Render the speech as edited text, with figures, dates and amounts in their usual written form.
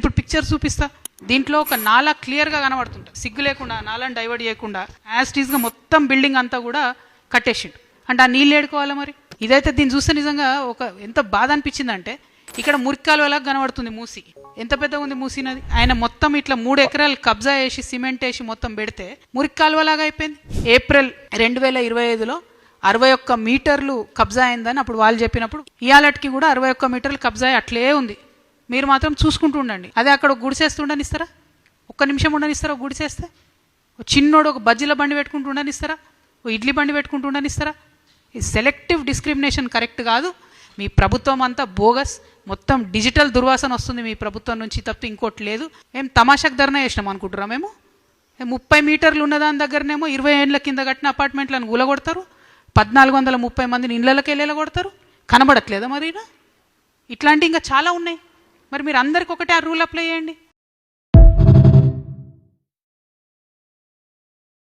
ఇప్పుడు పిక్చర్ చూపిస్తా. దీంట్లో ఒక నాలా క్లియర్గా కనబడుతుంటుంది, సిగ్గు లేకుండా నాలాని డైవర్ట్ చేయకుండా యాస్టీస్గా మొత్తం బిల్డింగ్ అంతా కూడా కట్టేసిండు. అంటే ఆ నీళ్ళు ఏడుకోవాలా మరి? ఇదైతే దీన్ని చూస్తే నిజంగా ఒక ఎంత బాధ అనిపించిందంటే, ఇక్కడ మురికాలువలాగా కనబడుతుంది మూసి. ఎంత పెద్దగా ఉంది మూసి నది. ఆయన మొత్తం ఇట్లా 3 ఎకరాలు కబ్జా చేసి సిమెంట్ వేసి మొత్తం పెడితే మురికాలువలాగా అయిపోయింది. ఏప్రిల్ 2025లో 61 మీటర్లు కబ్జా అయిందని అప్పుడు వాళ్ళు చెప్పినప్పుడు, ఇయాలటికి కూడా 61 మీటర్లు కబ్జా అట్లే ఉంది. మీరు మాత్రం చూసుకుంటూ ఉండండి. అదే అక్కడ ఒక గుడిసేస్తూ ఉండనిస్తారా? ఒక్క నిమిషం ఉండనిస్తారా? ఒక గుడిసేస్తే చిన్నోడు ఒక బజ్జీల బండి పెట్టుకుంటూ ఉండనిస్తారా? ఓ ఇడ్లీ బండి పెట్టుకుంటూ ఉండనిస్తారా? ఈ సెలెక్టివ్ డిస్క్రిమినేషన్ కరెక్ట్ కాదు. మీ ప్రభుత్వం అంతా బోగస్, మొత్తం డిజిటల్ దుర్వాసన వస్తుంది మీ ప్రభుత్వం నుంచి తప్ప ఇంకోటి లేదు. మేము తమాషాకు ధర్నా చేసినాం అనుకుంటున్నాం. మేము 30 మీటర్లు ఉన్నదాని దగ్గరనేమో 20 ఏళ్ళ కింద కట్టిన అపార్ట్మెంట్లను గులగొడతారు, 1430 మందిని ఇళ్ళకి వెళ్ళేలా కొడతారు. కనబడట్లేదా మరి? ఇట్లాంటివి ఇంకా చాలా ఉన్నాయి. మరి మీరు అందరికి ఒకటే ఆ రూల్ అప్లై చేయండి.